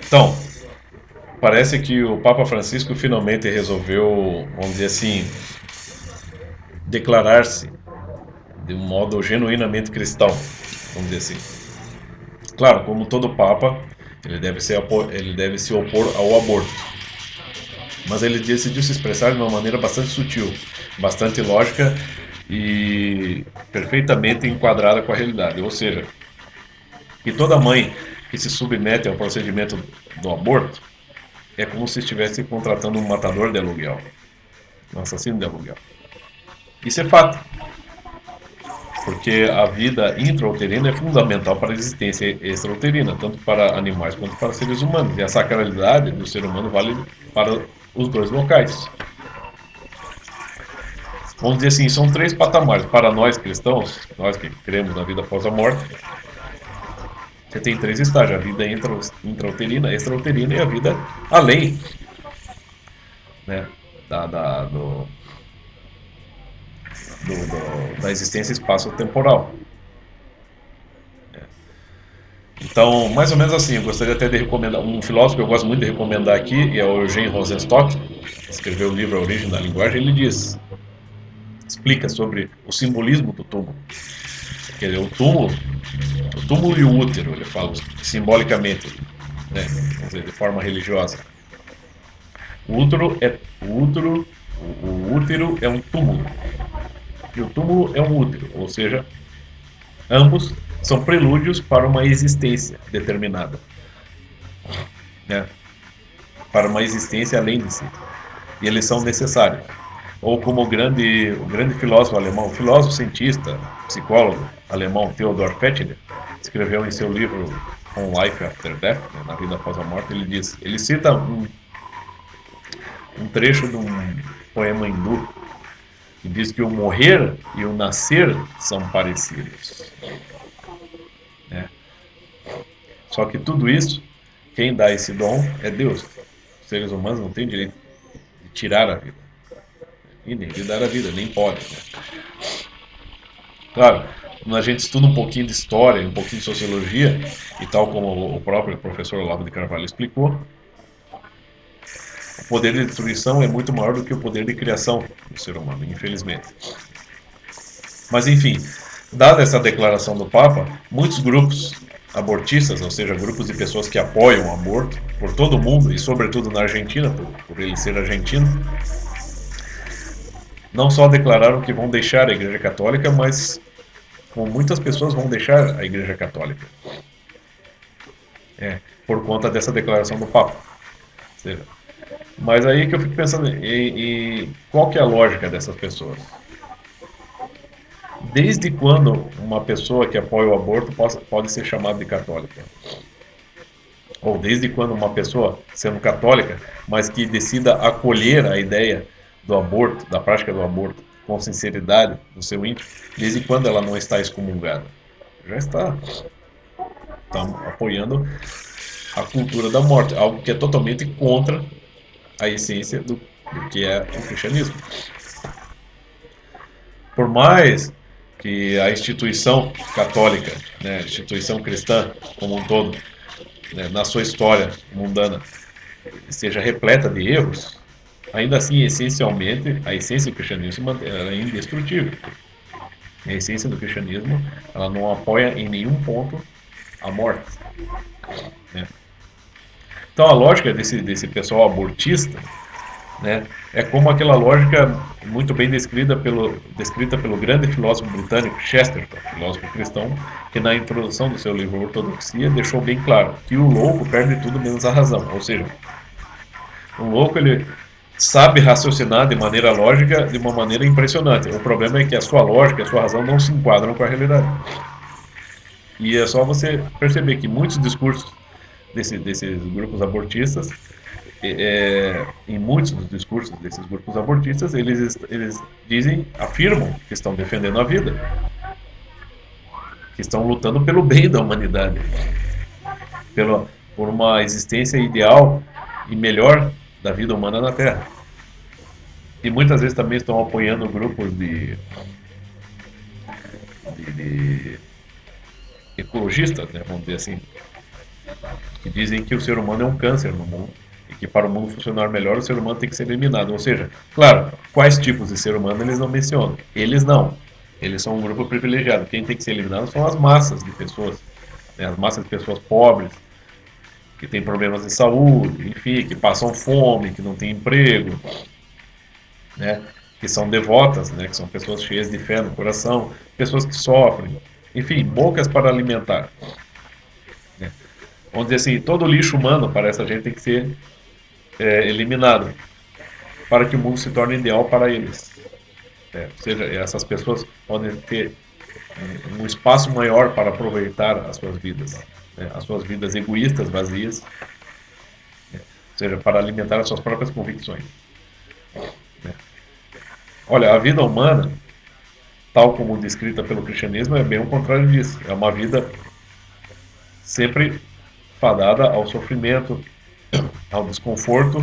Então, parece que o Papa Francisco finalmente resolveu, vamos dizer assim, declarar-se de um modo genuinamente cristão, vamos dizer assim. Claro, como todo Papa, ele deve se opor ao aborto, mas ele decidiu se expressar de uma maneira bastante sutil, bastante lógica e perfeitamente enquadrada com a realidade. Ou seja, que toda mãe que se submete ao procedimento do aborto é como se estivesse contratando um matador de aluguel, um assassino de aluguel. Isso é fato, porque a vida intrauterina é fundamental para a existência extrauterina, tanto para animais quanto para seres humanos. E a sacralidade do ser humano vale para os dois locais. Vamos dizer assim, são três patamares. Para nós cristãos, nós que cremos na vida após a morte, você tem três estágios: a vida intrauterina, extrauterina e a vida além, né, da existência espaço-temporal. Então, mais ou menos assim, eu gostaria até de recomendar um filósofo que eu gosto muito de recomendar aqui, é o Eugene Rosenstock, que escreveu o livro A Origem da Linguagem. Ele explica sobre o simbolismo do túmulo. Quer dizer, o túmulo e o útero, ele fala simbolicamente, né, vamos dizer, de forma religiosa. O útero é um túmulo e o túmulo é um útero, ou seja, ambos são prelúdios para uma existência determinada, né, para uma existência além de si. E eles são necessários. Ou como o grande filósofo alemão, filósofo, cientista, psicólogo alemão Theodor Fechner escreveu em seu livro On Life After Death, né, na vida após a morte, ele cita um trecho de um poema hindu que diz que o morrer e o nascer são parecidos, né? Só que tudo isso, quem dá esse dom é Deus. Os seres humanos não têm direito de tirar a vida e nem de dar a vida, nem podem, né? Claro, quando a gente estuda um pouquinho de história, um pouquinho de sociologia, e tal como o próprio professor Olavo de Carvalho explicou, o poder de destruição é muito maior do que o poder de criação do ser humano, infelizmente. Mas enfim, dada essa declaração do Papa, muitos grupos abortistas, ou seja, grupos de pessoas que apoiam o aborto por todo o mundo e sobretudo na Argentina, por ele ser argentino, não só declararam que vão deixar a Igreja Católica, mas como muitas pessoas vão deixar a Igreja Católica, por conta dessa declaração do Papa. Mas aí que eu fico pensando em qual que é a lógica dessas pessoas. Desde quando uma pessoa que apoia o aborto pode ser chamada de católica? Ou desde quando uma pessoa, sendo católica, mas que decida acolher a ideia do aborto, da prática do aborto, com sinceridade no seu íntimo, desde quando ela não está excomungada? Já está apoiando a cultura da morte, algo que é totalmente contra a essência do que é o cristianismo. Por mais que a instituição católica, né, a instituição cristã como um todo, né, na sua história mundana, esteja repleta de erros, ainda assim, essencialmente, a essência do cristianismo é indestrutível. A essência do cristianismo, ela não apoia em nenhum ponto a morte, né? Então, a lógica desse pessoal abortista, né, é como aquela lógica muito bem descrita pelo grande filósofo britânico Chesterton, filósofo cristão, que na introdução do seu livro Ortodoxia deixou bem claro que o louco perde tudo menos a razão. Ou seja, o louco ele sabe raciocinar de maneira lógica, de uma maneira impressionante. O problema é que a sua lógica e a sua razão não se enquadram com a realidade. E é só você perceber que muitos discursos desses grupos abortistas, em muitos dos discursos desses grupos abortistas, eles dizem, afirmam que estão defendendo a vida, que estão lutando pelo bem da humanidade, por uma existência ideal e melhor da vida humana na Terra. E muitas vezes também estão apoiando grupos de ecologistas, né, vamos dizer assim, que dizem que o ser humano é um câncer no mundo e que para o mundo funcionar melhor o ser humano tem que ser eliminado. Ou seja, claro, quais tipos de ser humano eles não mencionam. Eles não. Eles são um grupo privilegiado. Quem tem que ser eliminado são as massas de pessoas, né, as massas de pessoas pobres, que têm problemas de saúde, enfim, que passam fome, que não têm emprego, né, que são devotas, né, que são pessoas cheias de fé no coração, pessoas que sofrem, enfim, bocas para alimentar. Né. Vamos dizer assim, todo o lixo humano para essa gente tem que ser eliminado para que o mundo se torne ideal para eles. Ou seja, essas pessoas podem ter um espaço maior para aproveitar as suas vidas, né, as suas vidas egoístas, vazias, ou seja, para alimentar as suas próprias convicções. Né. Olha, a vida humana, tal como descrita pelo cristianismo, é bem o contrário disso. É uma vida sempre fadada ao sofrimento, ao desconforto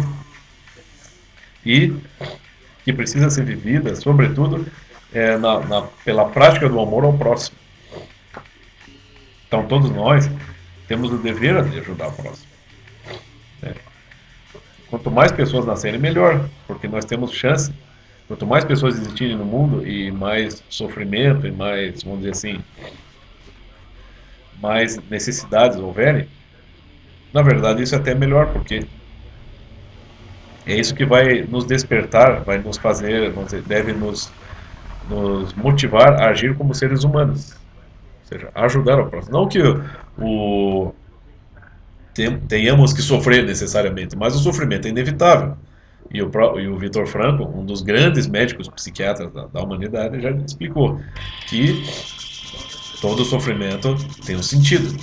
e que precisa ser vivida, sobretudo, pela prática do amor ao próximo. Então, todos nós temos o dever de ajudar o próximo. Né? Quanto mais pessoas nascerem, melhor, porque nós temos chance. Quanto mais pessoas existirem no mundo e mais sofrimento e mais, vamos dizer assim, mais necessidades houverem, na verdade isso é até melhor, porque é isso que vai nos despertar, vai nos fazer, vamos dizer, deve nos motivar a agir como seres humanos. Ou seja, ajudar ao próximo. Não que o tenhamos que sofrer necessariamente, mas o sofrimento é inevitável. E o Viktor Frankl, um dos grandes médicos psiquiatras da humanidade, já explicou que todo sofrimento tem um sentido.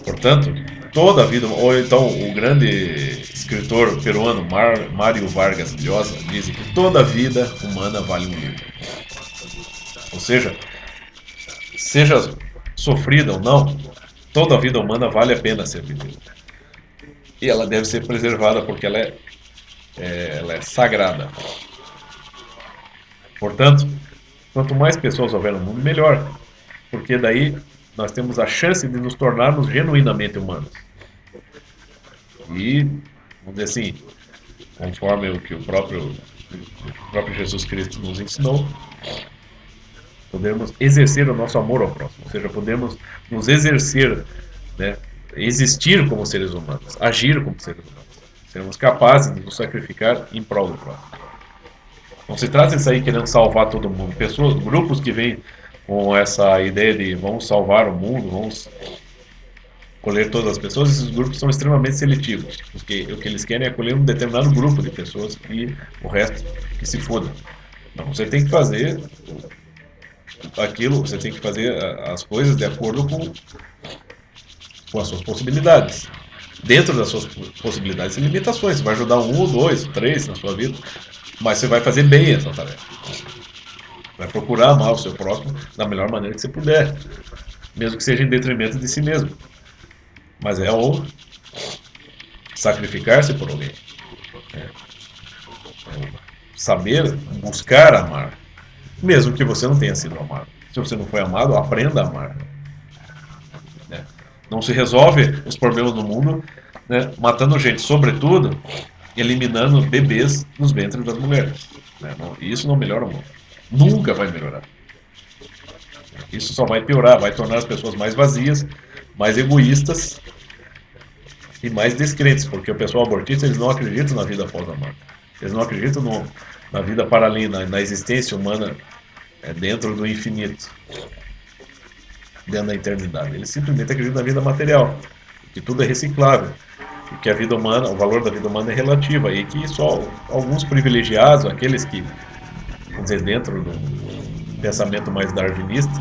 Portanto, toda a vida, ou então o grande escritor peruano Mário Vargas Llosa diz que toda a vida humana vale um livro. Ou seja sofrida ou não, toda a vida humana vale a pena ser vivida. E ela deve ser preservada porque ela é sagrada. Portanto, quanto mais pessoas houver no mundo, melhor. Porque daí nós temos a chance de nos tornarmos genuinamente humanos. E, vamos dizer assim, conforme o que o próprio Jesus Cristo nos ensinou, podemos exercer o nosso amor ao próximo. Ou seja, podemos nos exercer, né, existir como seres humanos, agir como seres humanos. Sermos capazes de nos sacrificar em prol do próximo. Não se trata de sair querendo salvar todo mundo. Pessoas, grupos que vêm com essa ideia de vamos salvar o mundo, vamos colher todas as pessoas, esses grupos são extremamente seletivos. Porque o que eles querem é colher um determinado grupo de pessoas e o resto que se foda. Não, você tem que fazer aquilo, você tem que fazer as coisas de acordo com as suas possibilidades. Dentro das suas possibilidades e limitações. Você vai ajudar um, dois, três na sua vida, mas você vai fazer bem essa tarefa. Vai procurar amar o seu próximo da melhor maneira que você puder, mesmo que seja em detrimento de si mesmo. Mas é o sacrificar-se por alguém. É saber buscar amar, mesmo que você não tenha sido amado. Se você não foi amado, aprenda a amar. Né? Não se resolve os problemas do mundo, né, matando gente, sobretudo eliminando bebês nos ventres das mulheres. Né? Isso não melhora o mundo. Nunca vai melhorar. Isso só vai piorar, vai tornar as pessoas mais vazias, mais egoístas e mais descrentes, porque o pessoal abortista eles não acreditam na vida após a morte. Eles não acreditam na vida para além, na existência humana dentro do infinito, dentro da eternidade. Eles simplesmente acreditam na vida material, que tudo é reciclável, e que a vida humana, o valor da vida humana é relativa, e que só alguns privilegiados, aqueles que, vamos dizer, dentro do pensamento mais darwinista,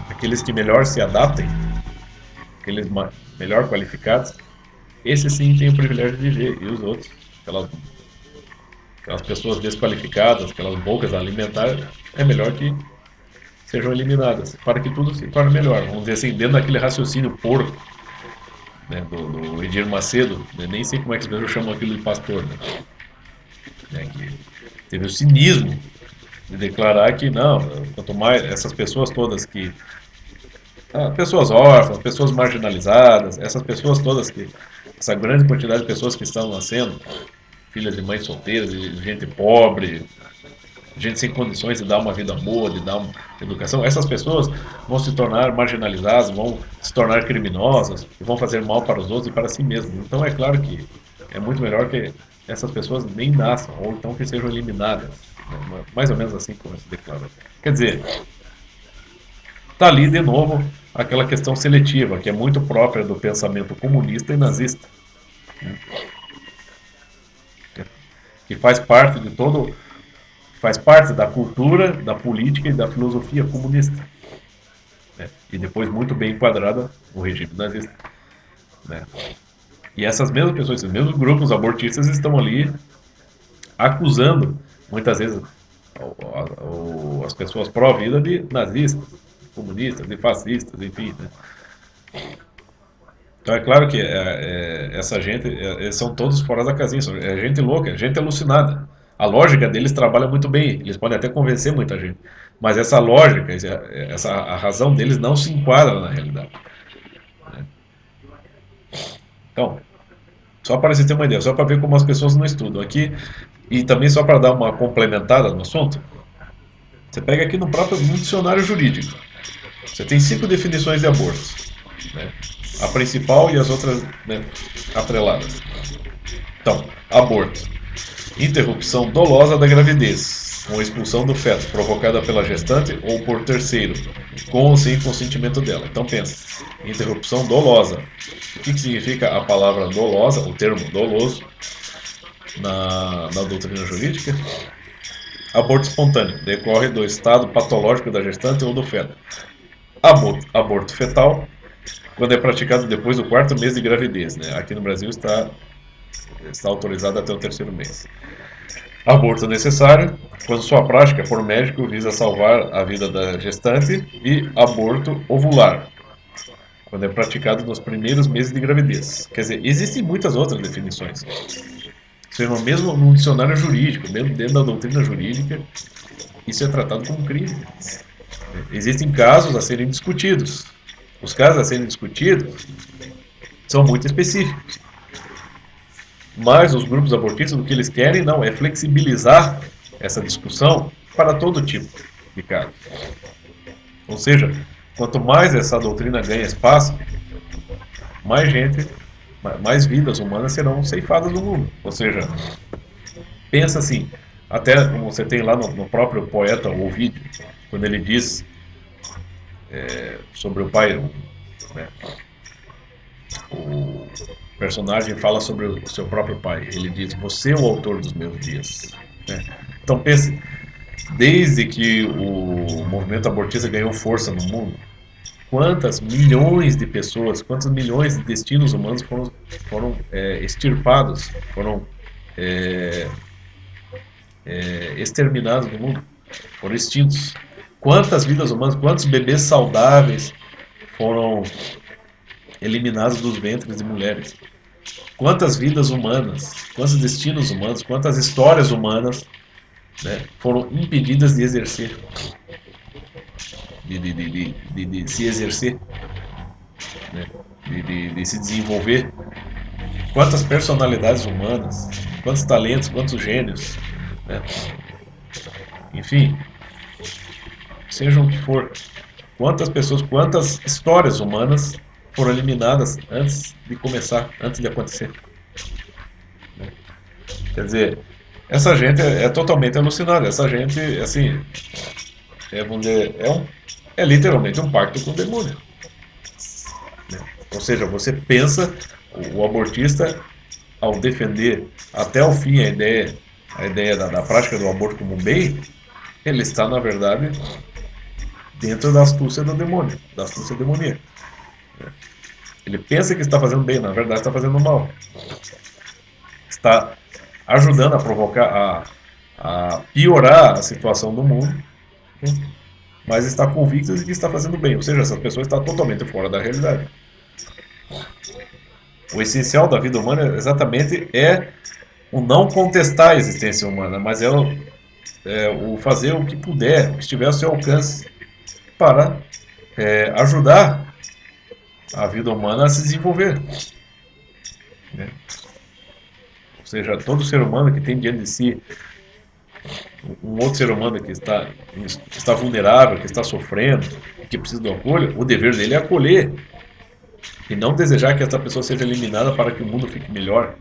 aqueles que melhor se adaptem, aqueles melhor qualificados, esses sim têm o privilégio de viver, e os outros, aquelas pessoas desqualificadas, aquelas bocas a alimentar, é melhor que sejam eliminadas, para que tudo se torne melhor. Vamos dizer assim, dentro daquele raciocínio porco, né, do Edir Macedo, né, nem sei como é que as pessoas chamam aquilo de pastor, que teve o cinismo de declarar que não, quanto mais essas pessoas todas que pessoas órfãs, pessoas marginalizadas, essas pessoas todas essa grande quantidade de pessoas que estão nascendo, filhas de mães solteiras, de gente pobre, gente sem condições de dar uma vida boa, de dar uma educação, essas pessoas vão se tornar marginalizadas, vão se tornar criminosas, e vão fazer mal para os outros e para si mesmos. Então é claro que é muito melhor que essas pessoas nem nasçam, ou então que sejam eliminadas. Né? Mais ou menos assim como se declara. Quer dizer, está ali de novo aquela questão seletiva, que é muito própria do pensamento comunista e nazista, né? Que faz parte da cultura, da política e da filosofia comunista, né? E depois muito bem enquadrada no regime nazista, né? E essas mesmas pessoas, esses mesmos grupos abortistas estão ali acusando, muitas vezes, as pessoas pró-vida de nazistas, comunistas, de fascistas, enfim, né? Então é claro que essa gente, eles são todos fora da casinha, é gente louca, é gente alucinada. A lógica deles trabalha muito bem, eles podem até convencer muita gente, mas essa lógica, a razão deles não se enquadra na realidade, né? Então, só para você ter uma ideia, só para ver como as pessoas não estudam aqui, e também só para dar uma complementada no assunto, você pega aqui no dicionário jurídico, você tem 5 definições de aborto, né? A principal e as outras, né, atreladas. Então, aborto: interrupção dolosa da gravidez, com expulsão do feto, provocada pela gestante ou por terceiro, com ou sem consentimento dela. Então pensa, interrupção dolosa. O que significa a palavra dolosa, o termo doloso, na doutrina jurídica? Aborto espontâneo, decorre do estado patológico da gestante ou do feto. Aborto fetal, quando é praticado depois do 4º mês de gravidez, né? Aqui no Brasil está autorizado até o 3º mês. Aborto necessário, quando sua prática por médico visa salvar a vida da gestante. E aborto ovular, quando é praticado nos primeiros meses de gravidez. Quer dizer, existem muitas outras definições. Seja mesmo no dicionário jurídico, mesmo dentro da doutrina jurídica, isso é tratado como crime. Existem casos a serem discutidos. Os casos a serem discutidos são muito específicos. Mas os grupos abortistas, o que eles querem não é flexibilizar essa discussão para todo tipo de caso. Ou seja, quanto mais essa doutrina ganha espaço, mais gente, mais vidas humanas serão ceifadas do mundo. Ou seja, pensa assim, até como você tem lá no próprio poeta Ovídio, quando ele diz sobre o pai, né, o personagem fala sobre o seu próprio pai. Ele diz: "Você é o autor dos meus dias", né? Então pense, desde que o movimento abortista ganhou força no mundo, quantas milhões de pessoas, quantos milhões de destinos humanos foram extirpados, foram é, exterminados do mundo, foram extintos. Quantas vidas humanas, quantos bebês saudáveis foram eliminados dos ventres de mulheres. Quantas vidas humanas, quantos destinos humanos, quantas histórias humanas, né, foram impedidas de exercer, de se exercer, né, de se desenvolver. Quantas personalidades humanas, quantos talentos, quantos gênios, né? Enfim, seja o que for, quantas pessoas, quantas histórias humanas foram eliminadas antes de começar, antes de acontecer. Quer dizer, essa gente é totalmente alucinada. Essa gente, assim, vamos dizer, é literalmente um pacto com o demônio, né? Ou seja, você pensa, o abortista, ao defender até o fim a ideia da prática do aborto como um bem, ele está, na verdade, dentro da astúcia do demônio, da astúcia demoníaca. Ele pensa que está fazendo bem, na verdade está fazendo mal. Está ajudando a provocar, a piorar a situação do mundo, mas está convicto de que está fazendo bem. Ou seja, essa pessoa está totalmente fora da realidade. O essencial da vida humana exatamente é o não contestar a existência humana, mas o fazer o que puder, o que estiver ao seu alcance, para ajudar a vida humana a se desenvolver, né? Ou seja, todo ser humano que tem diante de si um outro ser humano que está vulnerável, que está sofrendo, que precisa do apoio, o dever dele é acolher e não desejar que essa pessoa seja eliminada para que o mundo fique melhor.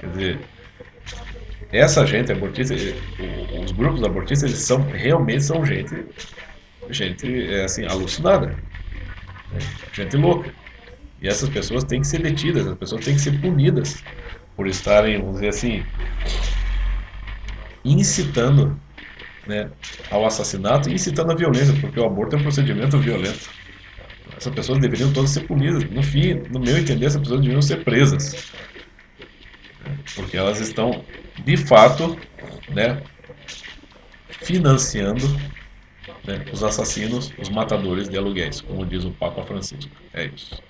Quer dizer, essa gente abortista, os grupos abortistas, eles realmente são gente assim, alucinada, né? Gente louca. E essas pessoas têm que ser detidas, as pessoas têm que ser punidas por estarem, vamos dizer assim, incitando, né, ao assassinato e incitando a violência, porque o aborto é um procedimento violento. Essas pessoas deveriam todas ser punidas. No fim, no meu entender, essas pessoas deveriam ser presas, porque elas estão, de fato, né, financiando, né, os assassinos, os matadores de aluguéis, como diz o Papa Francisco. É isso.